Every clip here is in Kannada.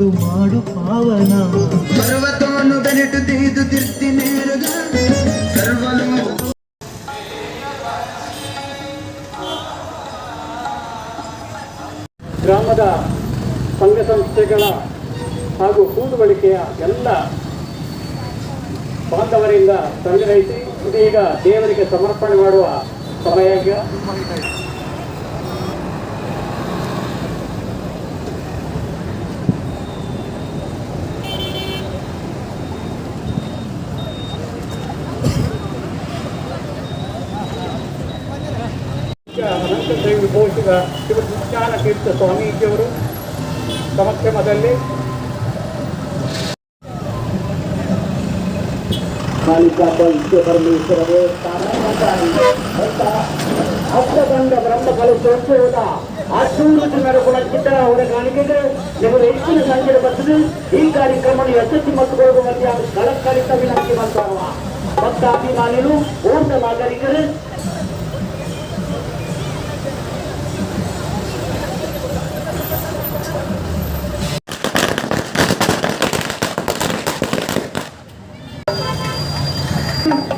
ತೊಳೆದು ಮಾಡು ಪಾವನ ಪರ್ವತವನ್ನು ಬೆನೆಟು ತೆಗೆದು ತಿರ್ತಿ ನೇರುಗ ಸರ್ವನು ಗ್ರಾಮದ ಸಂಘ ಸಂಸ್ಥೆಗಳ ಹಾಗೂ ಕೂಡುಬಳಿಕೆಯ ಎಲ್ಲ ಬಾಂಧವರಿಂದ ಸಂಗ್ರಹಿಸಿ ಇದೀಗ ದೇವರಿಗೆ ಸಮರ್ಪಣೆ ಮಾಡುವ ಸಮಯ. ಅನಂತದೇವಿ ಘೋಷಿಗ ಶಿವಜ್ಞಾನತೀರ್ಥ ಸ್ವಾಮೀಜಿಯವರು ಸಮಕ್ಷಮದಲ್ಲಿ ಕಾಳಿಕಾ ಪರಮೇಶ್ವರ ದೇವಸ್ಥಾನ ಅಷ್ಟಗಂಧ ಬ್ರಹ್ಮಕಲಶೋತ್ಸವದ 800 ಜನರ ಗುಣಕ್ಕಿಂತ ಅವರ ಕಾಣಿಕೆಗೆ ನಿಮಗೆ ಹೆಚ್ಚಿನ ಸಂಖ್ಯೆಯಲ್ಲಿ ಬರ್ತದೆ. ಈ ಕಾರ್ಯಕ್ರಮವನ್ನು ಯಶಸ್ವಿ ಮತ್ತು ಮಧ್ಯಾಹ್ನ ಕಳಕಳಿತ ವಿನಂತಿ ಮಾಡ್ತಾರ ಭಕ್ತಾಭಿಮಾನಿಗಳು ಓಟ ನಾಗರಿಕರು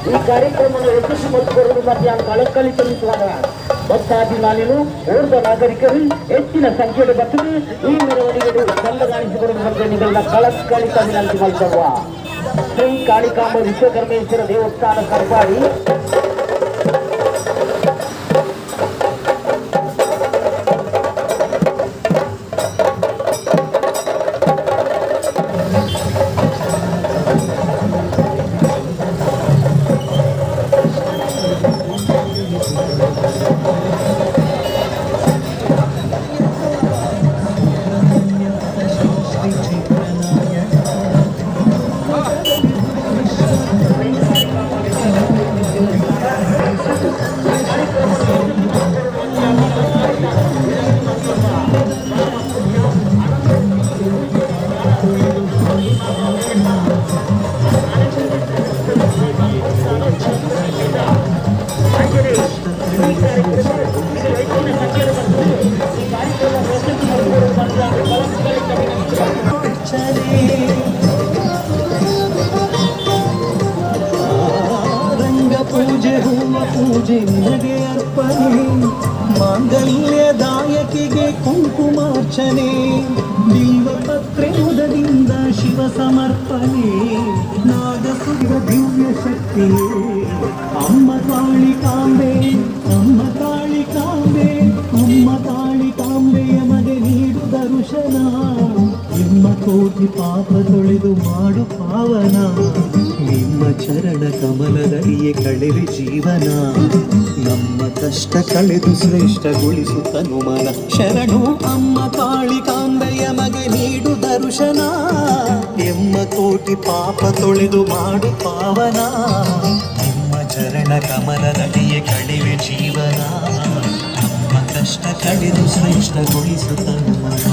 ಈ ಕಾರ್ಯಕ್ರಮವನ್ನು ಯಶಸ್ವಿ ಮತ್ತು ಮಧ್ಯಾಹ್ನ ಕಳಕಳಿಸುವಾಗ ಭಕ್ತಾಭಿಮಾನಿಗಳು ಓರ್ವ ನಾಗರಿಕರು ಹೆಚ್ಚಿನ ಸಂಖ್ಯೆಯಲ್ಲಿ ಬರ್ತದೆ. ಈ ಮೆರವಣಿಗೆಗಳು ಕಲ್ಲಗಾಣಿಸಿಕೊಳ್ಳುವ ಮರ್ಜನಿಗಳನ್ನ ಕಳಕಳಿತ ವಿನಂತಿ ಮಾಡಿಸುವ ಶ್ರೀ ಕಾಳಿಕಾಂಬ ವಿಶ್ವಕರ್ಮೇಶ್ವರ ದೇವಸ್ಥಾನ ಸರ್ಕಾರಿ ಪೂಜೆ ನಿನಗೆ ಅರ್ಪಣೆ ಮಾಂಗಲ್ಯದಾಯಕಿಗೆ ಕುಂಕುಮಾರ್ಚನೆ ಬಿಲ್ವಪತ್ರೆ ಮುದದಿಂದ ಶಿವ ಸಮರ್ಪಣೆ ನಾಗಸುರ ದಿವ್ಯ ಶಕ್ತಿ ಅಮ್ಮ ಕಾಳಿಕಾಂಬೆ ಅಮ್ಮ ಕಾಳಿಕಾಂಬೆ ಅಮ್ಮ ಕಾಳಿಕಾಂಬೆಯ ಮಗೆ ನೀಡು ದರ್ಶನ ನಿಮ್ಮ ಕೋಟಿ ಪಾಪ ತೊಳೆದು ಮಾಡು ಪಾವನ ನಿಮ್ಮ ಚರಣ ಕಮಲದಡಿಯೇ ಕಳೆದು ಜೀವನ ನಮ್ಮ ಕಷ್ಟ ಕಳೆದು ಶ್ರೇಷ್ಠಗೊಳಿಸು ತನುಮನ ಶರಣು ಅಮ್ಮ ಕಾಳಿಕಾಂಬೆಯ ಮಗೆ ನೀಡು ದರ್ಶನ ಎಮ್ಮ ಕೋಟಿ ಪಾಪ ತೊಳೆದು ಮಾಡು ಪಾವನ ನಿಮ್ಮ ಚರಣ ಕಮಲದಡಿಯೇ ಕಳೆವೆ ಜೀವನ ನಮ್ಮ ಕಷ್ಟ ಕಳೆದು ಶ್ರೇಷ್ಠಗೊಳಿಸು ತನುಮನ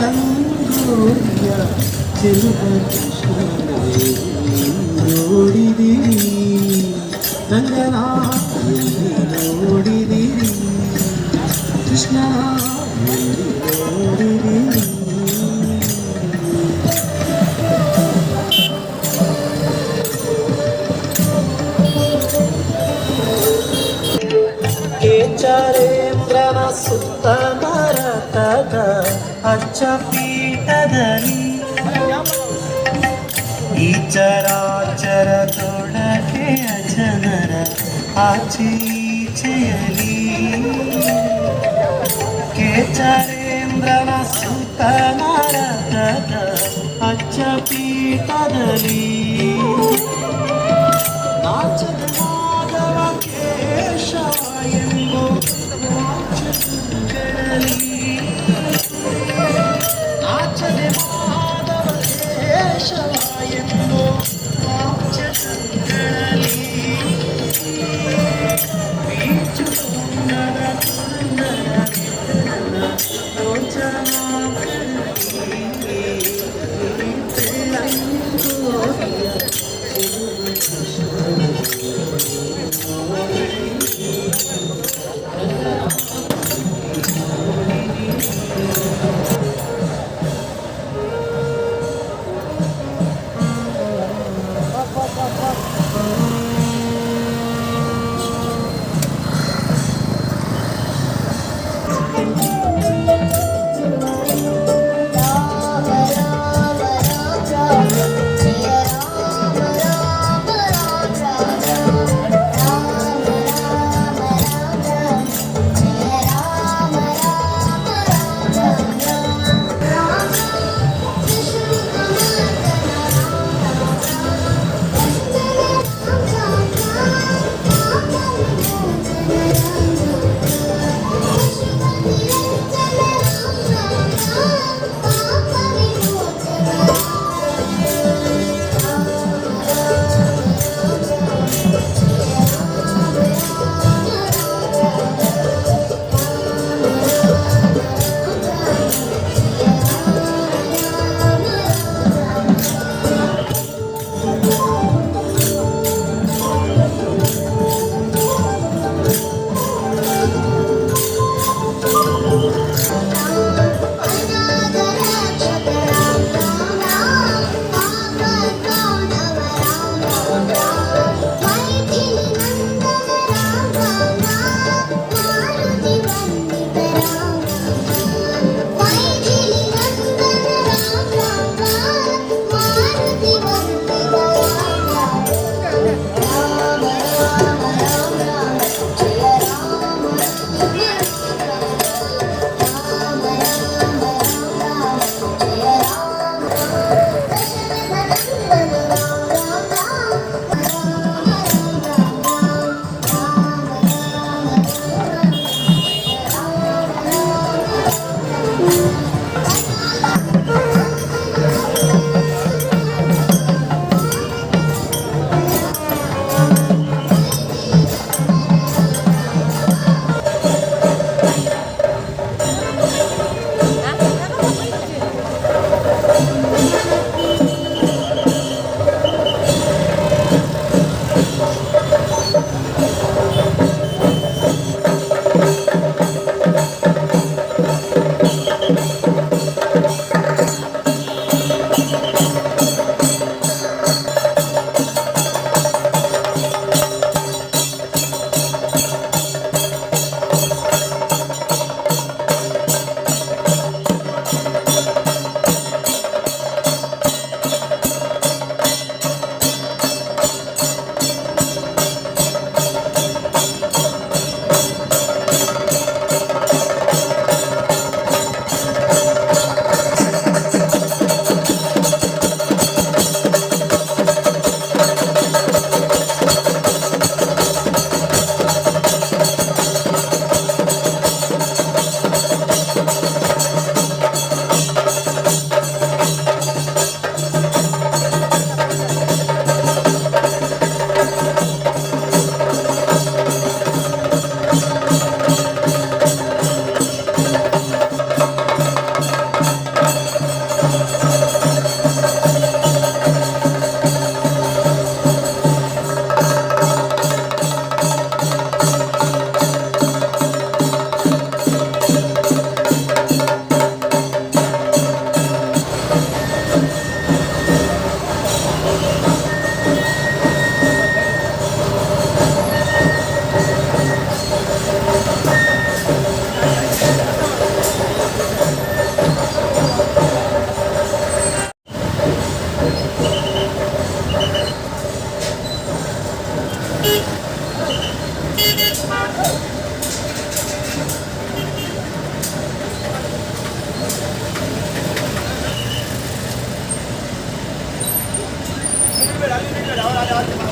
ರಂಗೋಲಿಯ ಚೆಲುವ ಕೃಷ್ಣನೇ ನೋಡಿದಿರಿ ರಂಗನ ಎಲ್ಲಿ ನೋಡಿದಿರಿ ಕೃಷ್ಣ ಎಲ್ಲಿ ನೋಡಿದಿರಿ ಕೇಚರೇಂದ್ರನ ಸುತ್ತ ಮರತದ ಅಚ್ಚ ಪೀಠದಲ್ಲಿ ಈ ಚರಾಚರದೊಳಗೆ ಜನರ ಆಚೀಚೆಯಲಿ ಕೇಚರೇಂದ್ರನ ಸುತ್ತ ಮರತದ ಅಚ್ಚ ಪೀಠದಲ್ಲಿ ನಾಚದ ಮಾಧವ ಕೇಶವ ಎಂಬೋ ನಾಚದೆ ಮಾಧವ ಕೇಶವ ಎಂಬೋ ವಾಚಕಗಳಲ್ಲಿ ಬೀಚು ತುಂಗದ ತುಂಗದ ರೋಚನ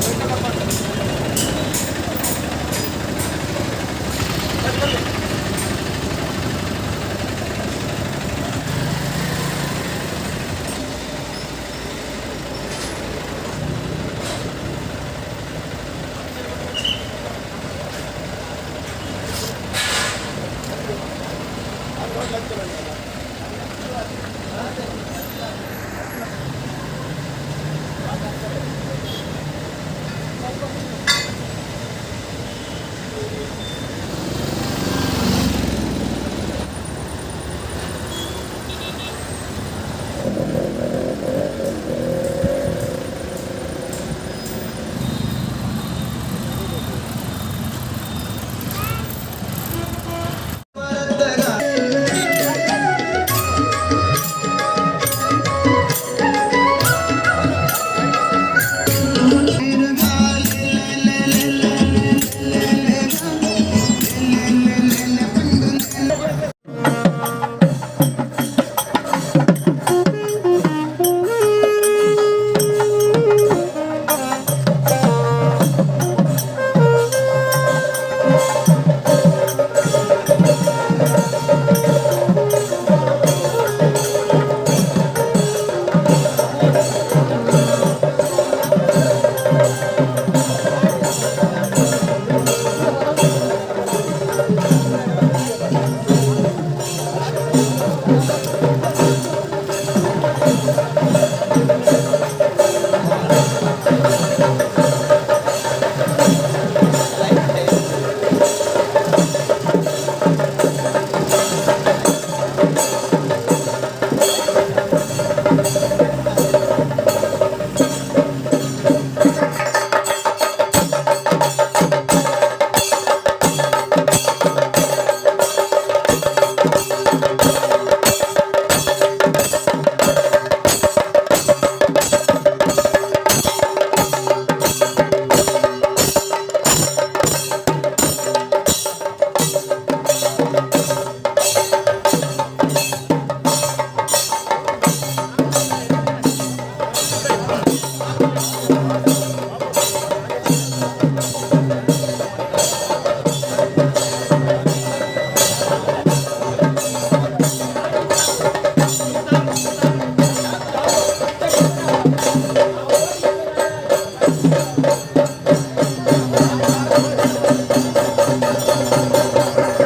ವೆಂಕಟಪ್ಪ